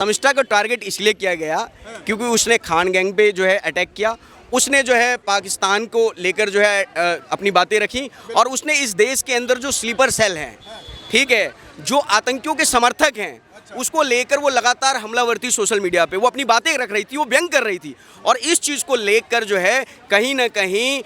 शर्मिष्ठा को टारगेट इसलिए किया गया क्योंकि उसने खान गैंग पे जो है अटैक किया। उसने जो है पाकिस्तान को लेकर जो है अपनी बातें रखी और उसने इस देश के अंदर जो स्लीपर सेल हैं, ठीक है, जो आतंकियों के समर्थक हैं, उसको लेकर वो लगातार हमलावर थी सोशल मीडिया पे। वो अपनी बातें रख रही थी, वो व्यंग कर रही थी और इस चीज़ को लेकर जो है कहीं ना कहीं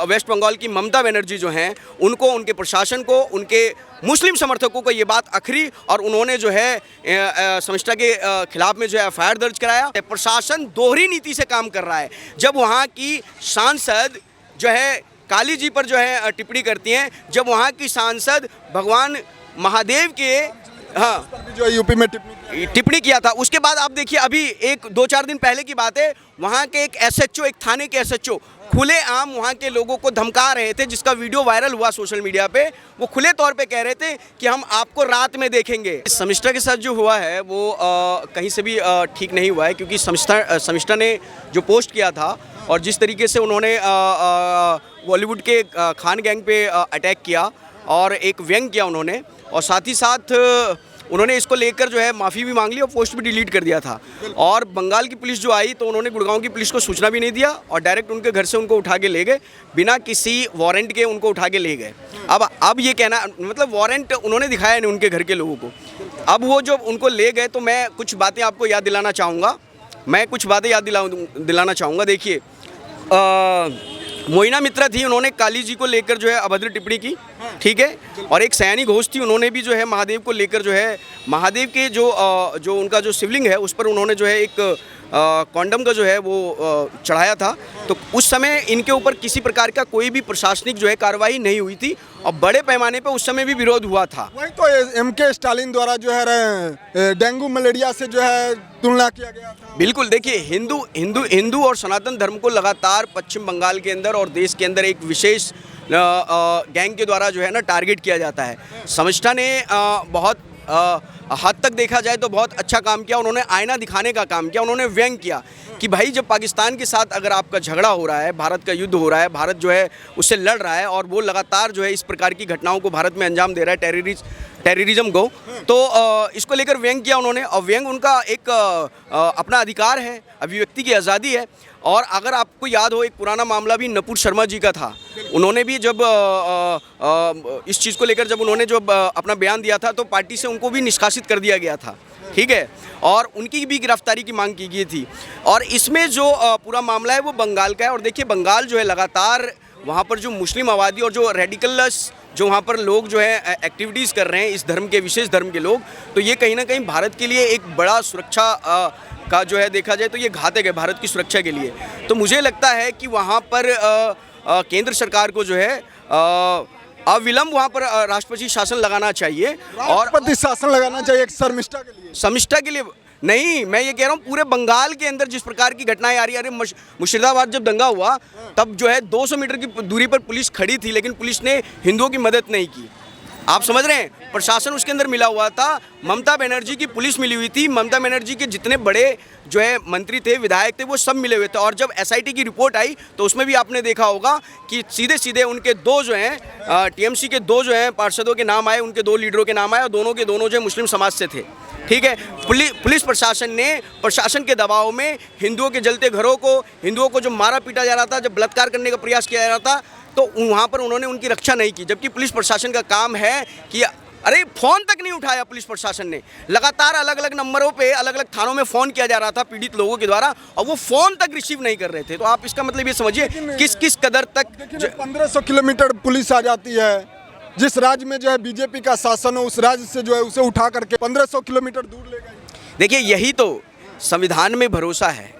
वेस्ट बंगाल की ममता बनर्जी जो हैं उनको, उनके प्रशासन को, उनके मुस्लिम समर्थकों को ये बात अखरी और उन्होंने जो है शर्मिष्ठा के खिलाफ में जो है एफआईआर दर्ज कराया। प्रशासन दोहरी नीति से काम कर रहा है। जब वहाँ की सांसद जो है काली जी पर जो है टिप्पणी करती हैं, जब वहाँ की सांसद भगवान महादेव के जो यूपी में टिप्पणी किया था, उसके बाद आप देखिए अभी एक 2-4 दिन पहले की बात है, वहाँ के एक एसएचओ, एक थाने के एसएचओ खुलेआम वहाँ के लोगों को धमका रहे थे, जिसका वीडियो वायरल हुआ सोशल मीडिया पे। वो खुले तौर पे कह रहे थे कि हम आपको रात में देखेंगे। शर्मिष्ठा के साथ जो हुआ है वो कहीं से भी ठीक नहीं हुआ है, क्योंकि शर्मिष्ठा ने जो पोस्ट किया था और जिस तरीके से उन्होंने बॉलीवुड के खान गैंग पे अटैक किया और एक व्यंग किया उन्होंने, और साथ ही साथ उन्होंने इसको लेकर जो है माफ़ी भी मांग ली और पोस्ट भी डिलीट कर दिया था। और बंगाल की पुलिस जो आई तो उन्होंने गुड़गांव की पुलिस को सूचना भी नहीं दिया और डायरेक्ट उनके घर से उनको उठा के ले गए, बिना किसी वारंट के उनको उठा के ले गए। अब ये कहना, मतलब वारंट उन्होंने दिखाया नहीं उनके घर के लोगों को। अब वो जब उनको ले गए तो मैं कुछ बातें आपको याद दिलाना चाहूँगा। देखिए, मोइना मित्रा थी, उन्होंने काली जी को लेकर जो है अभद्र टिप्पणी की, ठीक है, और एक सयानी घोष थी, उन्होंने भी जो है महादेव को लेकर जो है महादेव के जो उनका जो शिवलिंग है उस पर उन्होंने जो है एक कॉन्डम का जो है वो चढ़ाया था। तो उस समय इनके ऊपर किसी प्रकार का कोई भी प्रशासनिक जो है कार्रवाई नहीं हुई थी और बड़े पैमाने पर उस समय भी विरोध हुआ था। वही तो एमके स्टालिन द्वारा जो है डेंगू मलेरिया से जो है तुलना किया गया था। बिल्कुल, देखिए, हिंदू और सनातन धर्म को लगातार पश्चिम बंगाल के अंदर और देश के अंदर एक विशेष गैंग के द्वारा जो है ना टारगेट किया जाता है। शर्मिष्ठा ने बहुत हद तक देखा जाए तो बहुत अच्छा काम किया। उन्होंने आईना दिखाने का काम किया, उन्होंने व्यंग किया कि भाई जब पाकिस्तान के साथ अगर आपका झगड़ा हो रहा है, भारत का युद्ध हो रहा है, भारत जो है उससे लड़ रहा है और वो लगातार जो है इस प्रकार की घटनाओं को भारत में अंजाम दे रहा है, टेररिज्म को, तो इसको लेकर व्यंग किया उन्होंने। और व्यंग उनका एक अपना अधिकार है, अभिव्यक्ति की आज़ादी है। और अगर आपको याद हो, एक पुराना मामला भी नपुर शर्मा जी का था। उन्होंने भी जब इस चीज़ को लेकर जब उन्होंने जब अपना बयान दिया था तो पार्टी से उनको भी निष्कासित कर दिया गया था, ठीक है, और उनकी भी गिरफ्तारी की मांग की गई थी। और इसमें जो पूरा मामला है वो बंगाल का है। और देखिए, बंगाल जो है लगातार वहाँ पर जो मुस्लिम आबादी और जो रेडिकल्स जो वहाँ पर लोग जो है एक्टिविटीज़ कर रहे हैं इस धर्म के, विशेष धर्म के लोग, तो ये कहीं ना कहीं भारत के लिए एक बड़ा सुरक्षा का जो है देखा जाए तो ये घातक है भारत की सुरक्षा के लिए। तो मुझे लगता है कि वहाँ पर केंद्र सरकार को जो है अविलंब वहाँ पर राष्ट्रपति शासन लगाना चाहिए। और राष्ट्रपति शासन लगाना चाहिए शर्मिष्ठा के लिए नहीं, मैं ये कह रहा हूँ पूरे बंगाल के अंदर जिस प्रकार की घटनाएं आ रही है। अरे मुर्शिदाबाद जब दंगा हुआ तब जो है 200 मीटर की दूरी पर पुलिस खड़ी थी, लेकिन पुलिस ने हिंदुओं की मदद नहीं की। आप समझ रहे हैं, प्रशासन उसके अंदर मिला हुआ था, ममता बनर्जी की पुलिस मिली हुई थी, ममता बनर्जी के जितने बड़े जो है मंत्री थे, विधायक थे, वो सब मिले हुए थे। और जब एसआईटी की रिपोर्ट आई तो उसमें भी आपने देखा होगा कि सीधे सीधे उनके दो जो हैं टीएमसी के दो जो हैं पार्षदों के नाम आए, उनके 2 लीडरों के नाम आए और दोनों के दोनों जो है मुस्लिम समाज से थे, ठीक है। पुलिस प्रशासन ने प्रशासन के दबाव में हिंदुओं के जलते घरों को, हिंदुओं को जो मारा पीटा जा रहा था, जब बलात्कार करने का प्रयास किया जा रहा था, तो वहाँ पर उन्होंने उनकी रक्षा नहीं की। जबकि पुलिस प्रशासन का काम है कि अरे फ़ोन तक नहीं उठाया पुलिस प्रशासन ने। लगातार अलग अलग नंबरों पे अलग अलग थानों में फ़ोन किया जा रहा था पीड़ित लोगों के द्वारा और वो फ़ोन तक रिसीव नहीं कर रहे थे। तो आप इसका मतलब ये समझिए किस कदर तक 1500 किलोमीटर पुलिस आ जाती है। जिस राज्य में जो है बीजेपी का शासन हो उस राज्य से जो है उसे उठा करके 1500 किलोमीटर दूर ले गए। देखिए, यही तो संविधान में भरोसा है,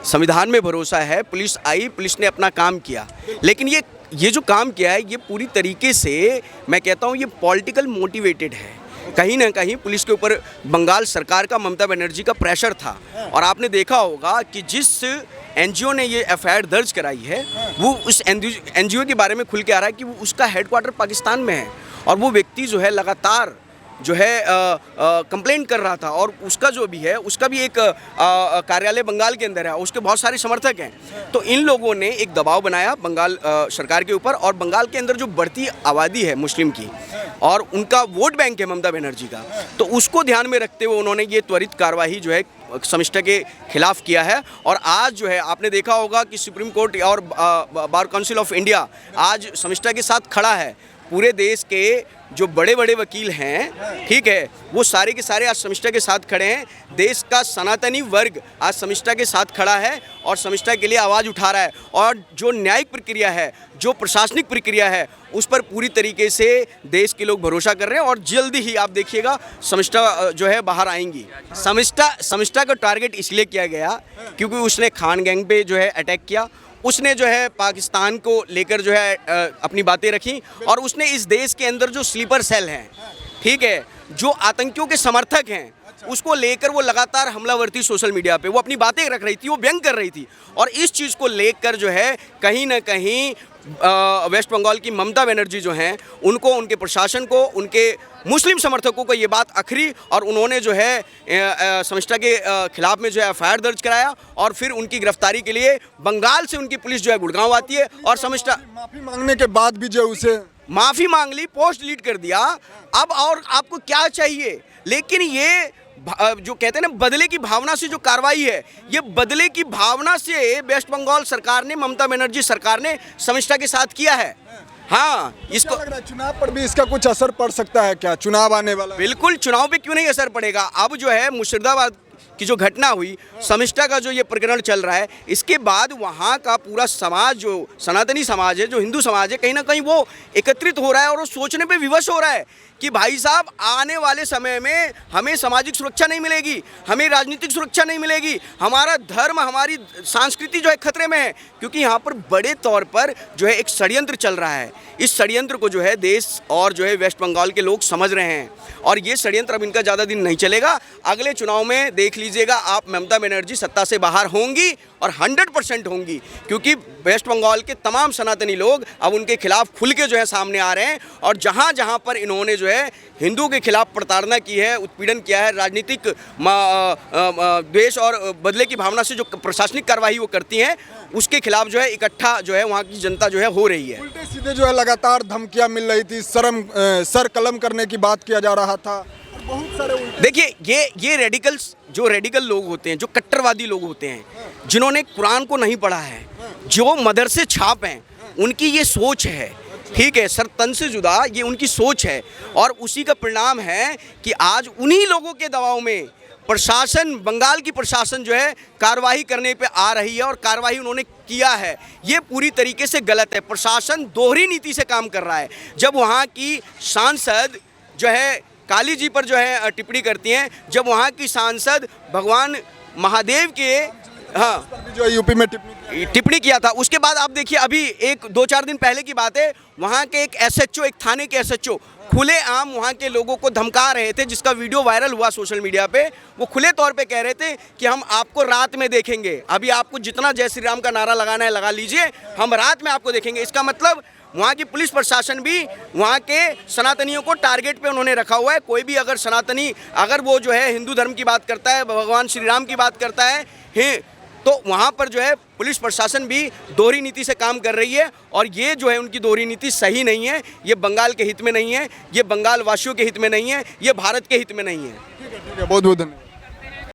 संविधान में भरोसा है। पुलिस आई, पुलिस ने अपना काम किया, लेकिन ये जो काम किया है ये पूरी तरीके से मैं कहता हूँ ये पॉलिटिकल मोटिवेटेड है। कहीं ना कहीं पुलिस के ऊपर बंगाल सरकार का, ममता बनर्जी का प्रेशर था। और आपने देखा होगा कि जिस एनजीओ ने ये एफआईआर दर्ज कराई है वो उस एनजीओ के बारे में खुल के आ रहा है कि वो उसका हेडक्वार्टर पाकिस्तान में है और वो व्यक्ति जो है लगातार जो है कंप्लेंट कर रहा था, और उसका जो भी है उसका भी एक कार्यालय बंगाल के अंदर है, उसके बहुत सारे समर्थक हैं। तो इन लोगों ने एक दबाव बनाया बंगाल सरकार के ऊपर, और बंगाल के अंदर जो बढ़ती आबादी है मुस्लिम की और उनका वोट बैंक है ममता बनर्जी का, तो उसको ध्यान में रखते हुए उन्होंने ये त्वरित कार्रवाई जो है समिष्टा के खिलाफ किया है। और आज जो है आपने देखा होगा कि सुप्रीम कोर्ट और बार काउंसिल ऑफ इंडिया आज समिष्टा के साथ खड़ा है। पूरे देश के जो बड़े बड़े वकील हैं, ठीक है, वो सारे के सारे आज समिष्टा के साथ खड़े हैं। देश का सनातनी वर्ग आज समिष्टा के साथ खड़ा है और समिष्टा के लिए आवाज़ उठा रहा है। और जो न्यायिक प्रक्रिया है, जो प्रशासनिक प्रक्रिया है, उस पर पूरी तरीके से देश के लोग भरोसा कर रहे हैं, और जल्दी ही आप देखिएगा समिष्टा जो है बाहर आएंगी। समिष्टा का टारगेट इसलिए किया गया क्योंकि उसने खान गैंग पे जो है अटैक किया, उसने जो है पाकिस्तान को लेकर जो है अपनी बातें रखी, और उसने इस देश के अंदर जो स्लीपर सेल हैं, ठीक है, जो आतंकियों के समर्थक हैं, उसको लेकर वो लगातार हमलावर थी सोशल मीडिया पे, वो अपनी बातें रख रही थी, वो व्यंग कर रही थी। और इस चीज़ को लेकर जो है कहीं ना कहीं वेस्ट बंगाल की ममता बनर्जी जो हैं, उनको, उनके प्रशासन को, उनके मुस्लिम समर्थकों को ये बात अखरी, और उन्होंने जो है समिष्टा के खिलाफ में जो है FIR दर्ज कराया, और फिर उनकी गिरफ्तारी के लिए बंगाल से उनकी पुलिस जो है गुड़गांव आती है, और समिष्टा माफी मांगने के बाद भी जो उसे माफ़ी मांग ली, पोस्ट डिलीट कर दिया। अब और आपको क्या चाहिए? लेकिन ये जो कहते हैं ना बदले की भावना से जो कार्रवाई है, ये बदले की भावना से वेस्ट बंगाल सरकार ने, ममता बनर्जी सरकार ने समिष्टा के साथ किया है। हाँ, इसको लग रहा है चुनाव पर भी इसका कुछ असर पड़ सकता है क्या? चुनाव आने वाला है। बिल्कुल, चुनाव पे क्यों नहीं असर पड़ेगा। अब जो है मुर्शिदाबाद की जो घटना हुई, समिष्टा का जो ये प्रकरण चल रहा है, इसके बाद वहाँ का पूरा समाज, जो सनातनी समाज है, जो हिंदू समाज है, कहीं ना कहीं वो एकत्रित हो रहा है, और वो सोचने पे विवश हो रहा है कि भाई साहब आने वाले समय में हमें सामाजिक सुरक्षा नहीं मिलेगी, हमें राजनीतिक सुरक्षा नहीं मिलेगी, हमारा धर्म, हमारी संस्कृति जो है खतरे में है, क्योंकि यहाँ पर बड़े तौर पर जो है एक षड्यंत्र चल रहा है। इस षड्यंत्र को जो है देश और जो है वेस्ट बंगाल के लोग समझ रहे हैं, और ये षड्यंत्र अब इनका ज़्यादा दिन नहीं चलेगा। अगले चुनाव में देख लीजिएगा आप, ममता बनर्जी सत्ता से बाहर होंगी, और 100% होंगी, क्योंकि वेस्ट बंगाल के तमाम सनातनी लोग अब उनके खिलाफ खुल के जो है सामने आ रहे हैं। और जहाँ जहाँ पर इन्होंने जो है हिंदू के खिलाफ प्रताड़ना की है, उत्पीड़न किया है, राजनीतिक द्वेष और बदले की भावना से जो प्रशासनिक कार्रवाई वो करती हैं, उसके खिलाफ जो है इकट्ठा जो है वहाँ की जनता जो है हो रही है। उल्टे सीधे जो है लगातार धमकियां मिल रही थी, सर कलम करने की बात किया जा रहा था, बहुत सारे देखिए ये रेडिकल लोग होते हैं, जो कट्टरवादी लोग होते हैं, जिन्होंने कुरान को नहीं पढ़ा है, जो मदरसे छाप हैं, उनकी ये सोच है, ठीक है, सर तन से जुदा ये उनकी सोच है। और उसी का परिणाम है कि आज उन्हीं लोगों के दबाव में प्रशासन, बंगाल की प्रशासन जो है कार्रवाई करने पे आ रही है, और कार्रवाई उन्होंने किया है। ये पूरी तरीके से गलत है। प्रशासन दोहरी नीति से काम कर रहा है। जब वहाँ की सांसद जो है काली जी पर जो है टिप्पणी करती हैं, जब वहाँ की सांसद भगवान महादेव के, हाँ, जो यूपी में टिप्पणी किया था, उसके बाद आप देखिए अभी 1-2-4 दिन पहले की बात है, वहाँ के एक SHO, एक थाने के SHO खुलेआम वहाँ के लोगों को धमका रहे थे, जिसका वीडियो वायरल हुआ सोशल मीडिया पे। वो खुले तौर पे कह रहे थे कि हम आपको रात में देखेंगे, अभी आपको जितना जय श्री राम का नारा लगाना है लगा लीजिए, हम रात में आपको देखेंगे। इसका मतलब वहाँ की पुलिस प्रशासन भी वहाँ के सनातनियों को टारगेट पे उन्होंने रखा हुआ है। कोई भी अगर सनातनी, अगर वो जो है हिंदू धर्म की बात करता है, भगवान श्री राम की बात करता है, तो वहाँ पर जो है पुलिस प्रशासन भी दोहरी नीति से काम कर रही है। और ये जो है उनकी दोहरी नीति सही नहीं है, ये बंगाल के हित में नहीं है, ये बंगाल वासियों के हित में नहीं है, ये भारत के हित में नहीं है। ठीक है, बहुत बहुत धन्यवाद।